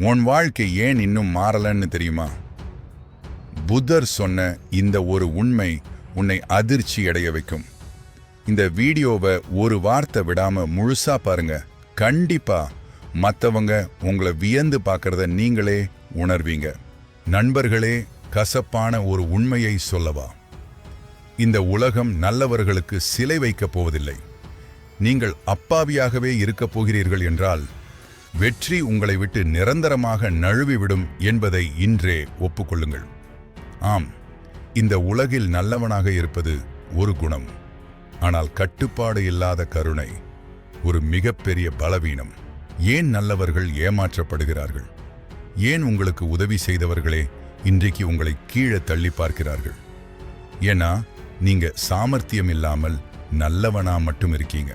உன் வாழ்க்கை ஏன் இன்னும் மாறலன்னு தெரியுமா? புத்தர் சொன்ன இந்த ஒரு உண்மை உன்னை அதிர்ச்சி அடைய வைக்கும். இந்த வீடியோவை ஒரு வார்த்தை விடாம முழுசா பாருங்க. கண்டிப்பா மற்றவங்க உங்களை வியந்து பார்க்கறத நீங்களே உணர்வீங்க. நண்பர்களே, கசப்பான ஒரு உண்மையை சொல்லவா? இந்த உலகம் நல்லவர்களுக்கு சிலை வைக்கப் போவதில்லை. நீங்கள் அப்பாவியாகவே இருக்கப் போகிறீர்கள் என்றால் வெற்றி உங்களை விட்டு நிரந்தரமாக நழுவிவிடும் என்பதை இன்றே ஒப்புக்கொள்ளுங்கள். ஆம், இந்த உலகில் நல்லவனாக இருப்பது ஒரு குணம். ஆனால் கட்டுப்பாடு இல்லாத கருணை ஒரு மிகப்பெரிய பலவீனம். ஏன் நல்லவர்கள் ஏமாற்றப்படுகிறார்கள்? ஏன் உங்களுக்கு உதவி செய்தவர்களே இன்றைக்கு உங்களை கீழே தள்ளி பார்க்கிறார்கள்? ஏன்னா நீங்க சாமர்த்தியம் இல்லாமல் நல்லவனா மட்டும் இருக்கீங்க.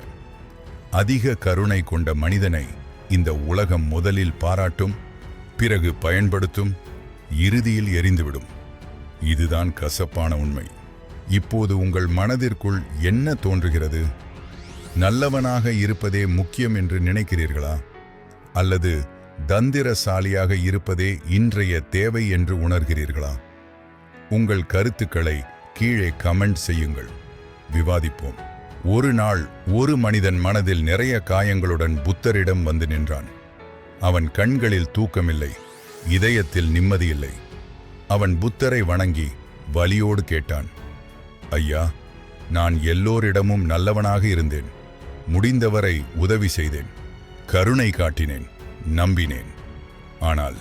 அதிக கருணை கொண்ட மனிதனை இந்த உலகம் முதலில் பாராட்டும், பிறகு பயன்படுத்தும், இறுதியில் எரிந்துவிடும். இதுதான் கசப்பான உண்மை. இப்போது உங்கள் மனதிற்குள் என்ன தோன்றுகிறது? நல்லவனாக இருப்பதே முக்கியம் என்று நினைக்கிறீர்களா? அல்லது தந்திரசாலியாக இருப்பதே இன்றைய தேவை என்று உணர்கிறீர்களா? உங்கள் கருத்துக்களை கீழே கமெண்ட் செய்யுங்கள், விவாதிப்போம். ஒரு நாள் ஒரு மனிதன் மனதில் நிறைய காயங்களுடன் புத்தரிடம் வந்து நின்றான். அவன் கண்களில் தூக்கமில்லை, இதயத்தில் நிம்மதியில்லை. அவன் புத்தரை வணங்கி வலியோடு கேட்டான், ஐயா, நான் எல்லோரிடமும் நல்லவனாக இருந்தேன். முடிந்தவரை உதவி செய்தேன், கருணை காட்டினேன், நம்பினேன். ஆனால்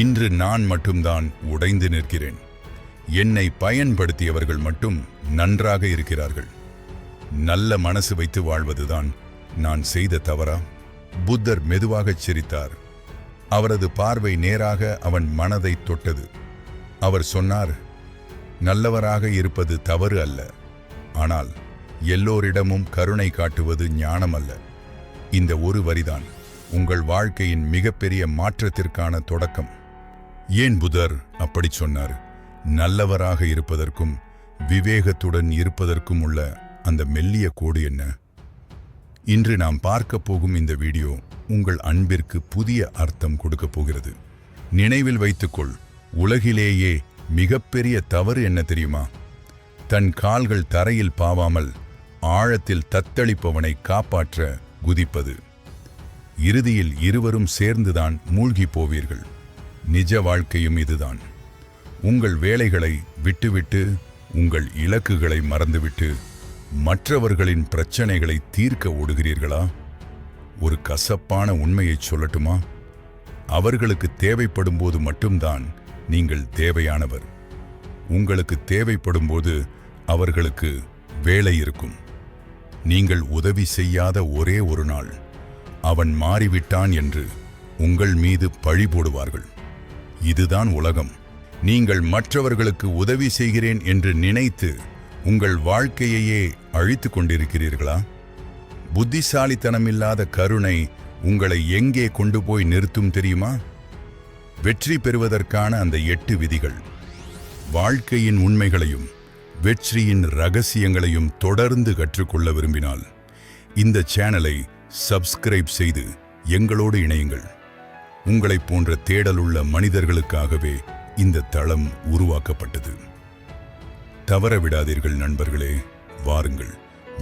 இன்று நான் மட்டும்தான் உடைந்து நிற்கிறேன். என்னை பயன்படுத்தியவர்கள் மட்டும் நன்றாக இருக்கிறார்கள். நல்ல மனசு வைத்து வாழ்வதுதான் நான் செய்த தவறா? புத்தர் மெதுவாகச் சிரித்தார். அவரது பார்வை நேராக அவன் மனதை தொட்டது. அவர் சொன்னார், நல்லவராக இருப்பது தவறு அல்ல. ஆனால் எல்லோரிடமும் கருணை காட்டுவது ஞானம் அல்ல. இந்த ஒரு வரிதான் உங்கள் வாழ்க்கையின் மிகப்பெரிய மாற்றத்திற்கான தொடக்கம். ஏன் புத்தர் அப்படி சொன்னார்? நல்லவராக இருப்பதற்கும் விவேகத்துடன் இருப்பதற்கும் உள்ள அந்த மெல்லிய கோடு என்ன? இன்று நாம் பார்க்க போகும் இந்த வீடியோ உங்கள் அன்பிற்கு புதிய அர்த்தம் கொடுக்க போகிறது. நினைவில் வைத்துக்கொள், உலகிலேயே மிகப்பெரிய தவறு என்ன தெரியுமா? தன் கால்கள் தரையில் பாவாமல் ஆழத்தில் தத்தளிப்பவனை காப்பாற்ற குதிப்பது. இறுதியில் இருவரும் சேர்ந்துதான் மூழ்கி போவீர்கள். நிஜ வாழ்க்கையும் இதுதான். உங்கள் வேலைகளை விட்டுவிட்டு, உங்கள் இலக்குகளை மறந்துவிட்டு மற்றவர்களின் பிரச்சனைகளை தீர்க்க ஓடுகிறீர்களா? ஒரு கசப்பான உண்மையைச் சொல்லட்டுமா? அவர்களுக்கு தேவைப்படும் போது மட்டும்தான் நீங்கள் தேவையானவர். உங்களுக்கு தேவைப்படும் போது அவர்களுக்கு வேலை இருக்கும். நீங்கள் உதவி செய்யாத ஒரே ஒரு நாள் அவன் மாறிவிட்டான் என்று உங்கள் மீது பழி போடுவார்கள். இதுதான் உலகம். நீங்கள் மற்றவர்களுக்கு உதவி செய்கிறேன் என்று நினைத்து உங்கள் வாழ்க்கையையே அழித்து கொண்டிருக்கிறீர்களா? புத்திசாலித்தனமில்லாத கருணை உங்களை எங்கே கொண்டு போய் நிறுத்தும் தெரியுமா? வெற்றி பெறுவதற்கான அந்த 8 விதிகள். வாழ்க்கையின் உண்மைகளையும் வெற்றியின் ரகசியங்களையும் தொடர்ந்து கற்றுக்கொள்ள விரும்பினால் இந்த சேனலை சப்ஸ்கிரைப் செய்து எங்களோடு இணையுங்கள். உங்களைப் போன்ற தேடலுள்ள மனிதர்களுக்காகவே இந்த தளம் உருவாக்கப்பட்டது. தவற விடாதீர்கள் நண்பர்களே. வாருங்கள்,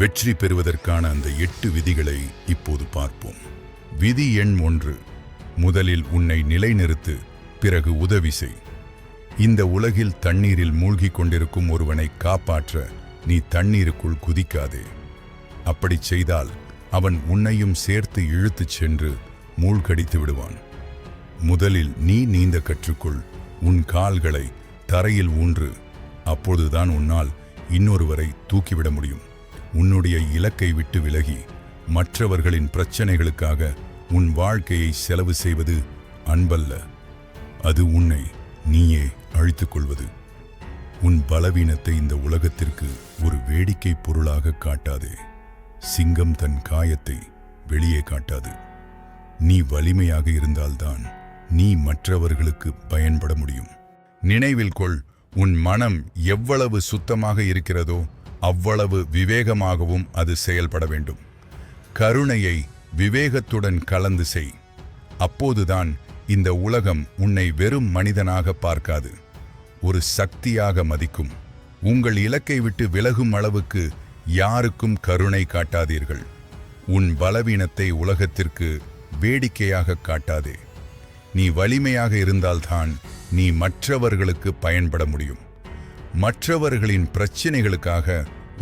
வெற்றி பெறுவதற்கான அந்த 8 விதிகளை இப்போது பார்ப்போம். விதி எண் 1: முதலில் உன்னை நிலைநிறுத்து, பிறகு உதவி செய். இந்த உலகில் தண்ணீரில் மூழ்கிக் கொண்டிருக்கும் ஒருவனை காப்பாற்ற நீ தண்ணீருக்குள் குதிக்காதே. அப்படி செய்தால் அவன் உன்னையும் சேர்த்து இழுத்துச் சென்று மூழ்கடித்து விடுவான். முதலில் நீ நீந்த கற்றுக்கொள். உன் கால்களை தரையில் ஊன்று. அப்பொழுதுதான் உன்னால் இன்னொருவரை தூக்கிவிட முடியும். உன்னுடைய இலக்கை விட்டு விலகி மற்றவர்களின் பிரச்சனைகளுக்காக உன் வாழ்க்கையை செலவு செய்வது அன்பல்ல. அது உன்னை நீயே அழித்துக் கொள்வது. உன் பலவீனத்தை இந்த உலகத்திற்கு ஒரு வேடிக்கை பொருளாக காட்டாதே. சிங்கம் தன் காயத்தை வெளியே காட்டாது. நீ வலிமையாக இருந்தால்தான் நீ மற்றவர்களுக்கு பயன்பட முடியும். நினைவில் கொள், உன் மனம் எவ்வளவு சுத்தமாக இருக்கிறதோ அவ்வளவு விவேகமாகவும் அது செயல்பட வேண்டும். கருணையை விவேகத்துடன் கலந்து செய். அப்போதுதான் இந்த உலகம் உன்னை வெறும் மனிதனாக பார்க்காது, ஒரு சக்தியாக மதிக்கும். உங்கள் இலக்கை விட்டு விலகும் அளவுக்கு யாருக்கும் கருணை காட்டாதீர்கள். உன் பலவீனத்தை உலகத்திற்கு வேடிக்கையாக காட்டாதே. நீ வலிமையாக இருந்தால்தான் நீ மற்றவர்களுக்கு பயன்பட முடியும். மற்றவர்களின் பிரச்சினைகளுக்காக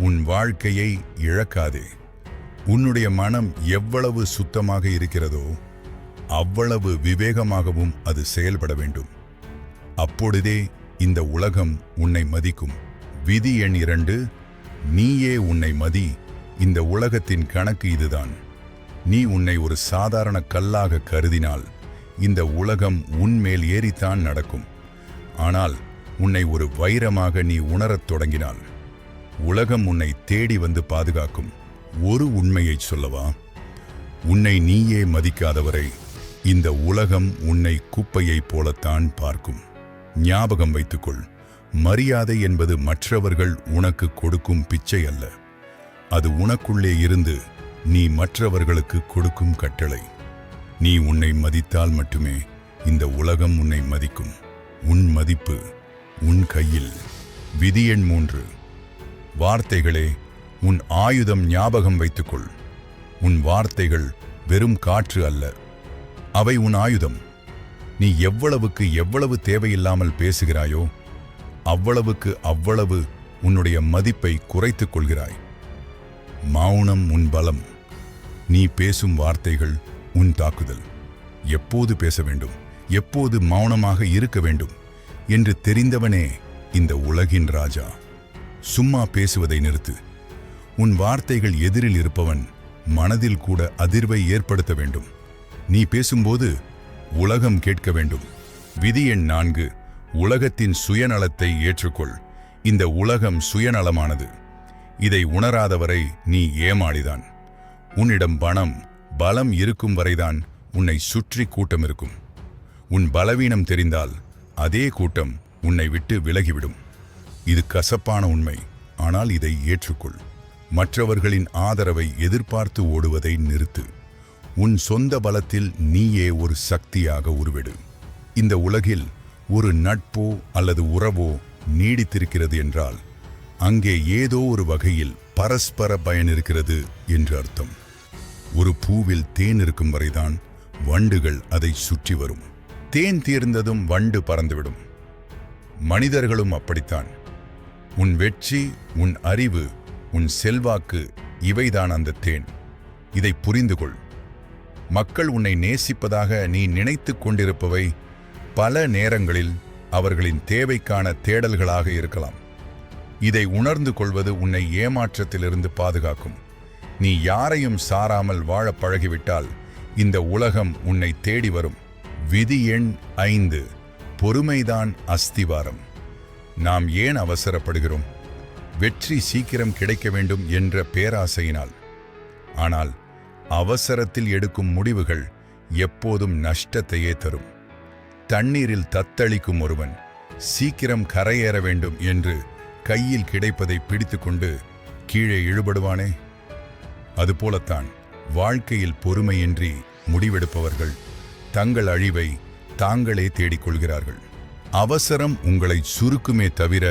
உன் வாழ்க்கையை இழக்காதே. உன்னுடைய மனம் எவ்வளவு சுத்தமாக இருக்கிறதோ அவ்வளவு விவேகமாகவும் அது செயல்பட வேண்டும். அப்பொழுதே இந்த உலகம் உன்னை மதிக்கும். விதி எண் 2, நீயே உன்னை மதி. இந்த உலகத்தின் கணக்கு இதுதான். நீ உன்னை ஒரு சாதாரண கல்லாக கருதினால் இந்த உலகம் உன்மேல் ஏறித்தான் நடக்கும். ஆனால் உன்னை ஒரு வைரமாக நீ உணரத் தொடங்கினால் உலகம் உன்னை தேடி வந்து பாதுகாக்கும். ஒரு உண்மையை சொல்லவா? உன்னை நீயே மதிக்காதவரை இந்த உலகம் உன்னை குப்பையைப் போலத்தான் பார்க்கும். ஞாபகம் வைத்துக்கொள், மரியாதை என்பது மற்றவர்கள் உனக்கு கொடுக்கும் பிச்சை அல்ல. அது உனக்குள்ளே இருந்து நீ மற்றவர்களுக்கு கொடுக்கும் கட்டளை. நீ உன்னை மதித்தால் மட்டுமே இந்த உலகம் உன்னை மதிக்கும். உன் மதிப்பு உன் கையில். விதி எண் 3, வார்த்தைகளே உன் ஆயுதம். ஞாபகம் வைத்துக்கொள், உன் வார்த்தைகள் வெறும் காற்று அல்ல, அவை உன் ஆயுதம். நீ எவ்வளவு தேவையில்லாமல் பேசுகிறாயோ அவ்வளவு உன்னுடைய மதிப்பை குறைத்துக் கொள்கிறாய். மௌனம் உன் பலம். நீ பேசும் வார்த்தைகள் உன் தாக்குதல். எப்போது பேச வேண்டும், எப்போது மௌனமாக இருக்க வேண்டும் என்று தெரிந்தவனே இந்த உலகின் ராஜா. சும்மா பேசுவதை நிறுத்து. உன் வார்த்தைகள் எதிரில் இருப்பவன் மனதில் கூட அதிர்வை ஏற்படுத்த வேண்டும். நீ பேசும்போது உலகம் கேட்க வேண்டும். விதி எண் 4, உலகத்தின் சுயநலத்தை ஏற்றுக்கொள். இந்த உலகம் சுயநலமானது. இதை உணராதவரை நீ ஏமாளிதான். உன்னிடம் பலம் இருக்கும் வரைதான் உன்னை சுற்றி கூட்டம் இருக்கும். உன் பலவீனம் தெரிந்தால் அதே கூட்டம் உன்னை விட்டு விலகிவிடும். இது கசப்பான உண்மை, ஆனால் இதை ஏற்றுக்கொள். மற்றவர்களின் ஆதரவை எதிர்பார்த்து ஓடுவதை நிறுத்து. உன் சொந்த பலத்தில் நீயே ஒரு சக்தியாக உருவெடு. இந்த உலகில் ஒரு நட்போ அல்லது உறவோ நீடித்திருக்கிறது என்றால் அங்கே ஏதோ ஒரு வகையில் பரஸ்பர பயன் இருக்கிறது என்று அர்த்தம். ஒரு பூவில் தேன் இருக்கும் வரைதான் வண்டுகள் அதை சுற்றி வரும். தேன் தீர்ந்ததும் வண்டு பறந்துவிடும். மனிதர்களும் அப்படித்தான். உன் வெற்றி, உன் அறிவு, உன் செல்வாக்கு, இவைதான் அந்த தேன். இதை புரிந்து கொள். மக்கள் உன்னை நேசிப்பதாக நீ நினைத்துக் கொண்டிருப்பவை பல நேரங்களில் அவர்களின் தேவைக்கான தேடல்களாக இருக்கலாம். இதை உணர்ந்து கொள்வது உன்னை ஏமாற்றத்திலிருந்து பாதுகாக்கும். நீ யாரையும் சாராமல் வாழ பழகிவிட்டால் இந்த உலகம் உன்னை தேடி வரும். விதி எண் 5, பொறுமைதான் அஸ்திவாரம். நாம் ஏன் அவசரப்படுகிறோம்? வெற்றி சீக்கிரம் கிடைக்க வேண்டும் என்ற பேராசையினால். ஆனால் அவசரத்தில் எடுக்கும் முடிவுகள் எப்போதும் நஷ்டத்தையே தரும். தண்ணீரில் தத்தளிக்கும் ஒருவன் சீக்கிரம் கரையேற வேண்டும் என்று கையில் கிடைப்பதை பிடித்துக்கொண்டு கீழே இழுபடுவானே? அதுபோலத்தான் வாழ்க்கையில் பொறுமையின்றி முடிவெடுப்பவர்கள் தங்கள் அழிவை தாங்களே தேடிக்கொள்கிறார்கள். அவசரம் உங்களை சுருக்குமே தவிர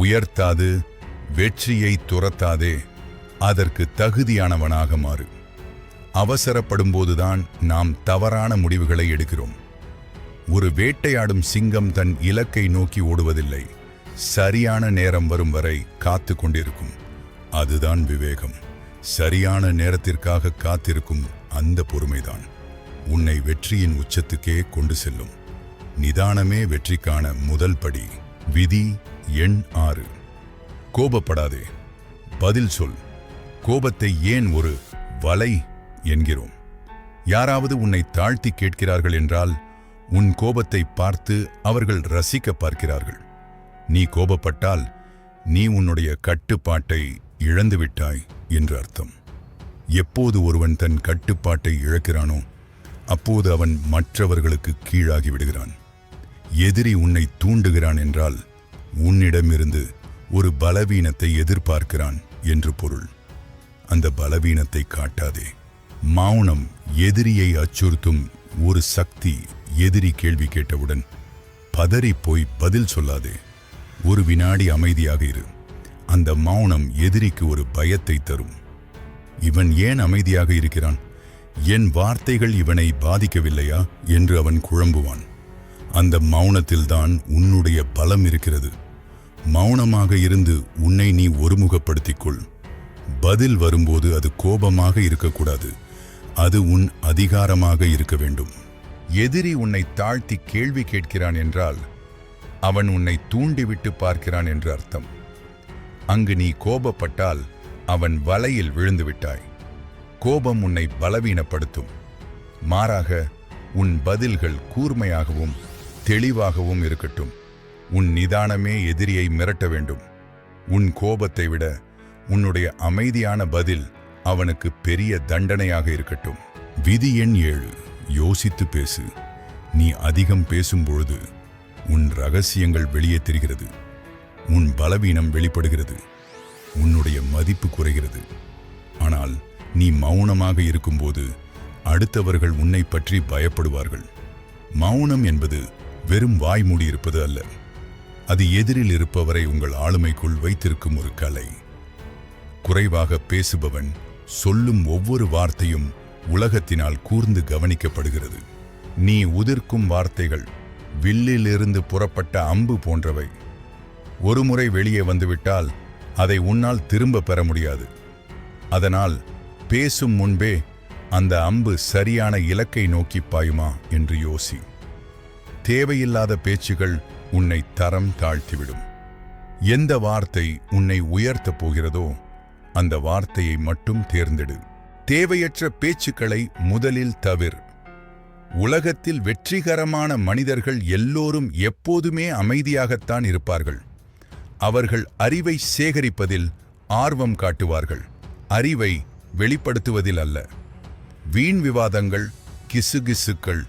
உயர்த்தாது. வெற்றியை துரத்தாதே, அதற்கு தகுதியானவனாக மாறு. அவசரப்படும்போதுதான் நாம் தவறான முடிவுகளை எடுக்கிறோம். ஒரு வேட்டையாடும் சிங்கம் தன் இலக்கை நோக்கி ஓடுவதில்லை, சரியான நேரம் வரும் வரை காத்து கொண்டிருக்கும். அதுதான் விவேகம். சரியான நேரத்திற்காக காத்திருக்கும் அந்த பொறுமைதான் உன்னை வெற்றியின் உச்சத்துக்கே கொண்டு செல்லும். நிதானமே வெற்றிக்கான முதல் படி. விதி எண் 6, கோபப்படாதே, பதில் சொல். கோபத்தை ஏன் ஒரு வலை என்கிறோம்? யாராவது உன்னை தாழ்த்தி கேட்கிறார்கள் என்றால் உன் கோபத்தை பார்த்து அவர்கள் ரசிக்க பார்க்கிறார்கள். நீ கோபப்பட்டால் நீ உன்னுடைய கட்டுப்பாட்டை இழந்துவிட்டாய் என்று அர்த்தம். எப்போது ஒருவன் தன் கட்டுப்பாட்டை இழக்கிறானோ அப்போது அவன் மற்றவர்களுக்கு கீழாகி விடுகிறான். எதிரி உன்னை தூண்டுகிறான் என்றால் உன்னிடமிருந்து ஒரு பலவீனத்தை எதிர்பார்க்கிறான் என்று பொருள். அந்த பலவீனத்தை காட்டாதே. மௌனம் எதிரியை அச்சுறுத்தும் ஒரு சக்தி எதிரி கேள்வி கேட்டவுடன் பதறி போய் பதில் சொல்லாதே. ஒரு வினாடி அமைதியாக இரு. அந்த மௌனம் எதிரிக்கு ஒரு பயத்தை தரும். இவன் ஏன் அமைதியாக இருக்கிறான்? என் வார்த்தைகள் இவனை பாதிக்கவில்லையா என்று அவன் குழம்புவான். அந்த மௌனத்தில்தான் உன்னுடைய பலம் இருக்கிறது. மௌனமாக இருந்து உன்னை நீ ஒருமுகப்படுத்திக் கொள். பதில் வரும்போது அது கோபமாக இருக்கக்கூடாது. அது உன் அதிகாரமாக இருக்க வேண்டும். எதிரி உன்னை தாழ்த்தி கேள்வி கேட்கிறான் என்றால் அவன் உன்னை தூண்டிவிட்டு பார்க்கிறான் என்று அர்த்தம். அங்கு நீ கோபப்பட்டால் அவன் வலையில் விழுந்து விட்டாய். கோபம் உன்னை பலவீனப்படுத்தும். மாறாக உன் பதில்கள் கூர்மையாகவும் தெளிவாகவும் இருக்கட்டும். உன் நிதானமே எதிரியை மிரட்ட வேண்டும். உன் கோபத்தை விட உன்னுடைய அமைதியான பதில் அவனுக்கு பெரிய தண்டனையாக இருக்கட்டும். விதி எண் 7. யோசித்து பேசு. நீ அதிகம் பேசும்பொழுது உன் ரகசியங்கள் வெளியே தெரிகிறது. உன் பலவீனம் வெளிப்படுகிறது. உன்னுடைய மதிப்பு குறைகிறது. ஆனால் நீ மௌனமாக இருக்கும்போது அடுத்தவர்கள் உன்னை பற்றி பயப்படுவார்கள். மௌனம் என்பது வெறும் வாய்மூடி இருப்பது அல்ல. அது எதிரில் இருப்பவரை உங்கள் ஆளுமைக்குள் வைத்திருக்கும் ஒரு கலை. குறைவாக பேசுபவன் சொல்லும் ஒவ்வொரு வார்த்தையும் உலகத்தினால் கூர்ந்து கவனிக்கப்படுகிறது. நீ உதிர்க்கும் வார்த்தைகள் வில்லிலிருந்து புறப்பட்ட அம்பு போன்றவை. ஒருமுறை வெளியே வந்துவிட்டால் அதை உன்னால் திரும்ப பெற முடியாது. அதனால் பேசும் முன்பே அந்த அம்பு சரியான இலக்கை நோக்கி பாயுமா என்று யோசி. தேவையில்லாத பேச்சுகள் உன்னை தரம் தாழ்த்திவிடும். எந்த வார்த்தை உன்னை உயர்த்தப் போகிறதோ அந்த வார்த்தையை மட்டும் தேர்ந்தெடு. தேவையற்ற பேச்சுக்களை முதலில் தவிர். உலகத்தில் வெற்றிகரமான மனிதர்கள் எல்லோரும் எப்போதுமே அமைதியாகத்தான் இருப்பார்கள். அவர்கள் அறிவை சேகரிப்பதில் ஆர்வம் காட்டுவார்கள், அறிவை வெளிப்படுத்துவதில் அல்ல. வீண் விவாதங்கள், கிசுகிசுக்கள்,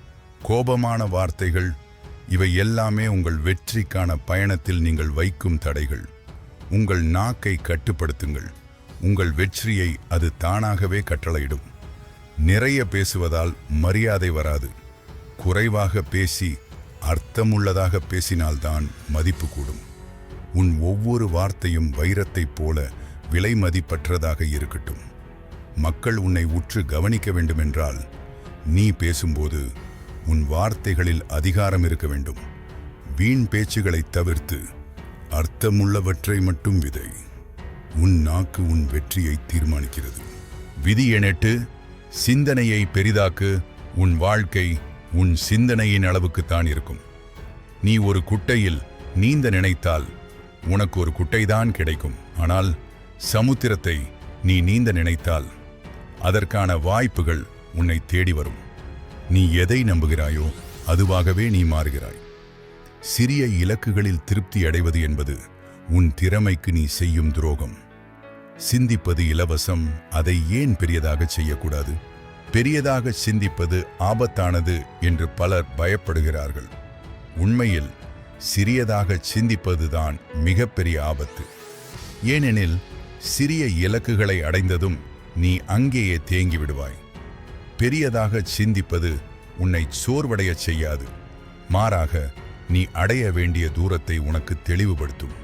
கோபமான வார்த்தைகள் இவை எல்லாமே உங்கள் வெற்றிக்கான பயணத்தில் நீங்கள் வைக்கும் தடைகள். உங்கள் நாக்கை கட்டுப்படுத்துங்கள். உங்கள் வெற்றியை அது தானாகவே கட்டளையிடும். நிறைய பேசுவதால் மரியாதை வராது. குறைவாக பேசி அர்த்தமுள்ளதாக பேசினால்தான் மதிப்பு கூடும். உன் ஒவ்வொரு வார்த்தையும் வைரத்தைப் போல விலை மதிப்பற்றதாக இருக்கட்டும். மக்கள் உன்னை உற்று கவனிக்க வேண்டுமென்றால் நீ பேசும்போது உன் வார்த்தைகளில் அதிகாரம் இருக்க வேண்டும். வீண் பேச்சுகளை தவிர்த்து அர்த்தமுள்ளவற்றை மட்டும் விதை. உன் நாக்கு உன் வெற்றியை தீர்மானிக்கிறது. விதி எண் 8. சிந்தனையை பெரிதாக்கு. உன் வாழ்க்கை உன் சிந்தனையின் அளவுக்குத்தான் இருக்கும். நீ ஒரு குட்டையில் நீந்த நினைத்தால் உனக்கு ஒரு குட்டைதான் கிடைக்கும். ஆனால் சமுத்திரத்தை நீ நீந்த நினைத்தால் அதற்கான வாய்ப்புகள் உன்னை தேடி வரும். நீ எதை நம்புகிறாயோ அதுவாகவே நீ மாறுகிறாய். சிறிய இலக்குகளில் திருப்தி அடைவது என்பது உன் திறமைக்கு நீ செய்யும் துரோகம். சிந்திப்பது இலவசம், அதை ஏன் பெரியதாக செய்யக்கூடாது? பெரியதாக சிந்திப்பது ஆபத்தானது என்று பலர் பயப்படுகிறார்கள். உண்மையில் சிறியதாக சிந்திப்பதுதான் மிகப்பெரிய ஆபத்து. ஏனெனில் சிறிய இலக்குகளை அடைந்ததும் நீ அங்கேயே தேங்கி விடுவாய். பெரியதாக சிந்திப்பது உன்னை சோர்வடைய செய்யாது. மாறாக நீ அடைய வேண்டிய தூரத்தை உனக்கு தெளிவுபடுத்தும்.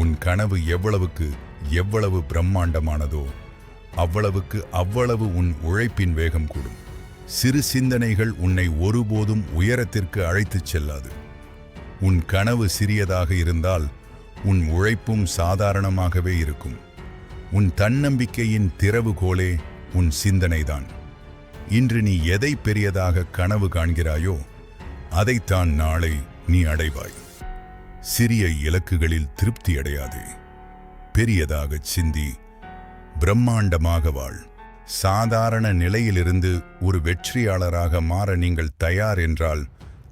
உன் கனவு எவ்வளவு பிரம்மாண்டமானதோ அவ்வளவு உன் உழைப்பின் வேகம் கூடும். சிறு சிந்தனைகள் உன்னை ஒருபோதும் உயரத்திற்கு அழைத்துச் செல்லாது. உன் கனவு சிறியதாக இருந்தால் உன் உழைப்பும் சாதாரணமாகவே இருக்கும். உன் தன்னம்பிக்கையின் திறவுகோலே உன் சிந்தனைதான். இன்று நீ எதை பெரியதாக கனவு காண்கிறாயோ அதைத்தான் நாளை நீ அடைவாய். சிறிய இலக்குகளில் திருப்தி அடையாதே. பெரியதாக சிந்தி, பிரம்மாண்டமாக வாழ். சாதாரண நிலையிலிருந்து ஒரு வெற்றியாளராக மாற நீங்கள் தயார் என்றால்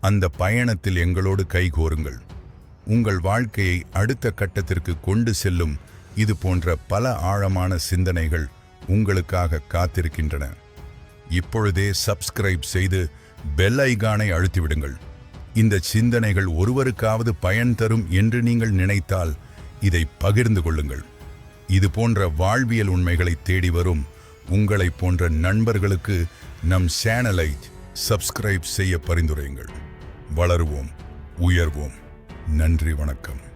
அந்த பயணத்தில் எங்களோடு கைகோருங்கள். உங்கள் வாழ்க்கையை அடுத்த கட்டத்திற்கு கொண்டு செல்லும் இது போன்ற பல ஆழமான சிந்தனைகள் உங்களுக்காக காத்திருக்கின்றன. இப்பொழுதே சப்ஸ்கிரைப் செய்து பெல் ஐகானை அழுத்திவிடுங்கள். இந்த சிந்தனைகள் ஒருவருக்காவது பயன் தரும் என்று நீங்கள் நினைத்தால் இதை பகிர்ந்து கொள்ளுங்கள். இது போன்ற வாழ்வியல் உண்மைகளை தேடி வரும் உங்களைப் போன்ற நண்பர்களுக்கு நம் சேனலை சப்ஸ்கிரைப் செய்ய பரிந்துரையுங்கள். வளருவோம், உயர்வோம். நன்றி, வணக்கம்.